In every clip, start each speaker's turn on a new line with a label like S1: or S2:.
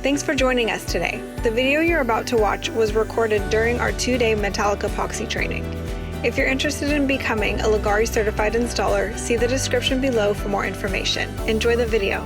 S1: Thanks for joining us today. The video you're about to watch was recorded during our 2-day metallic epoxy training. If you're interested in becoming a Leggari certified installer, see the description below for more information. Enjoy the video.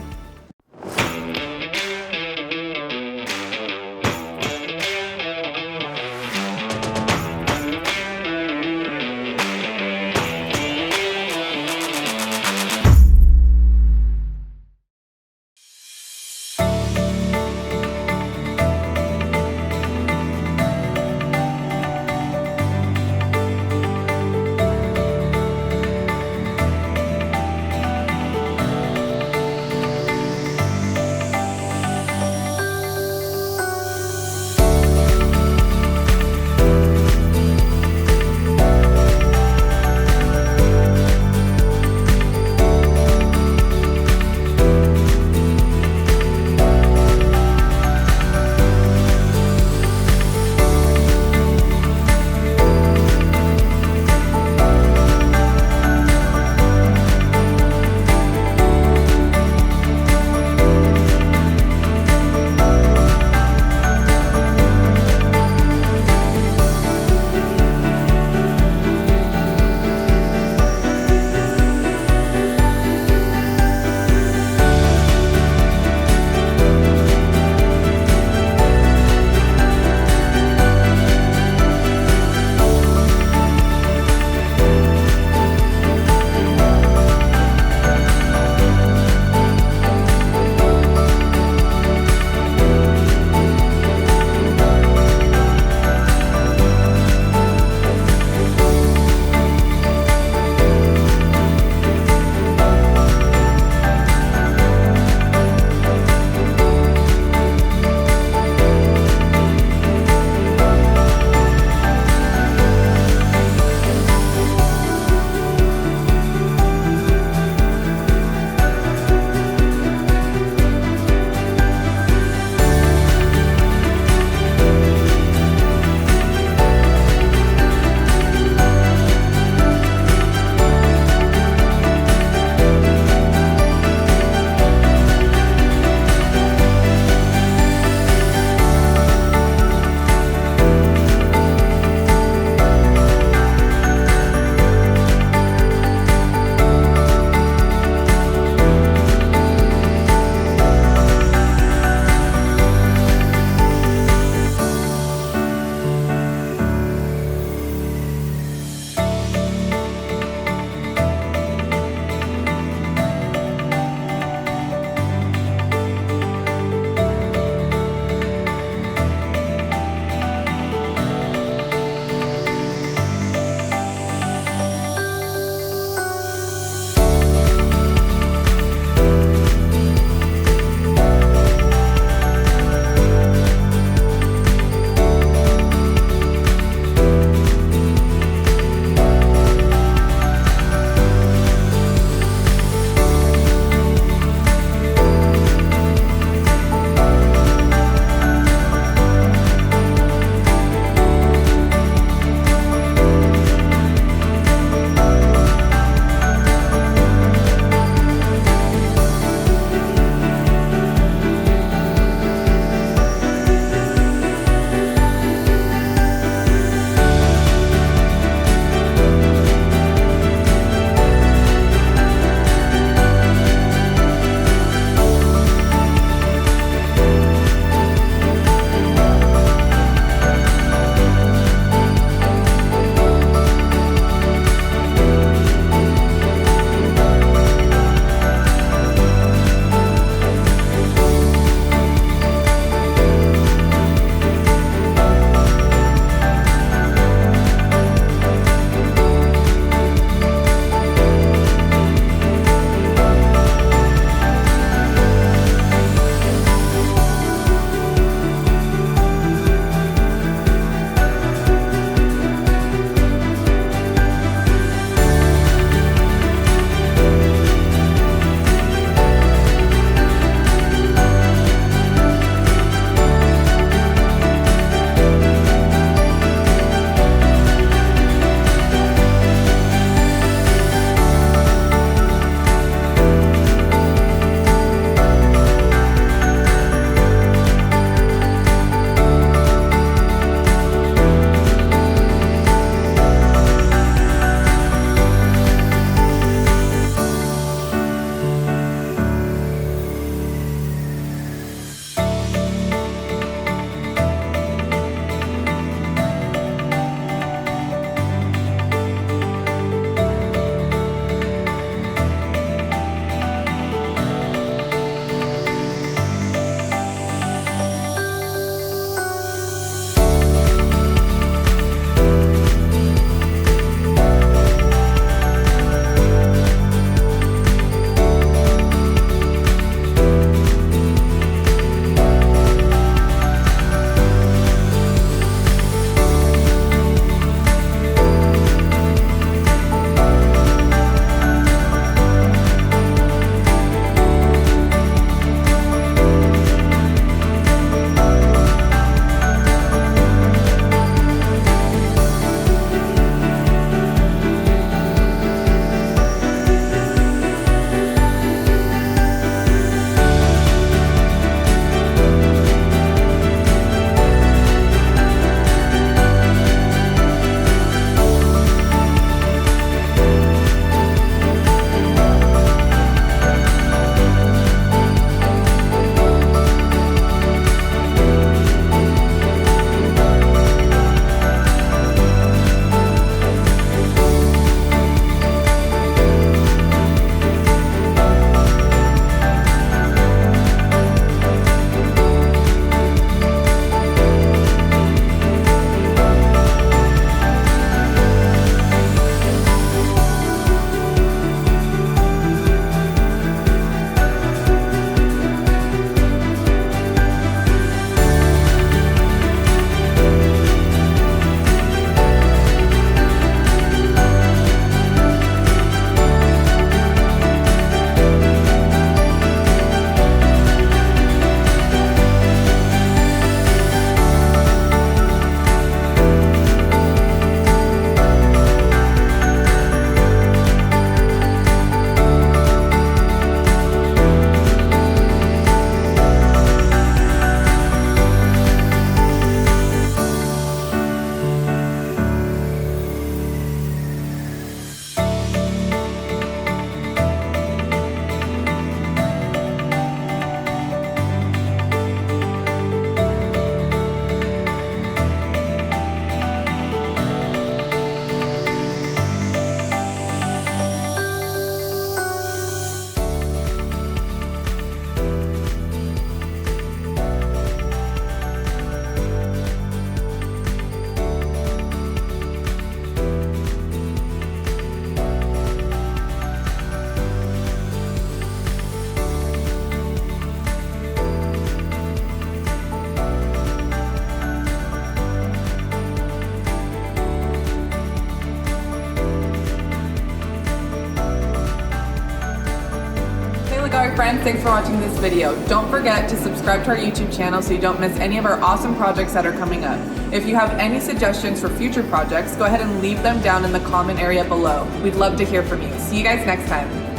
S2: Alright friends, thanks for watching this video. Don't forget to subscribe to our YouTube channel so you don't miss any of our awesome projects that are coming up. If you have any suggestions for future projects, go ahead and leave them down in the comment area below. We'd love to hear from you. See you guys next time.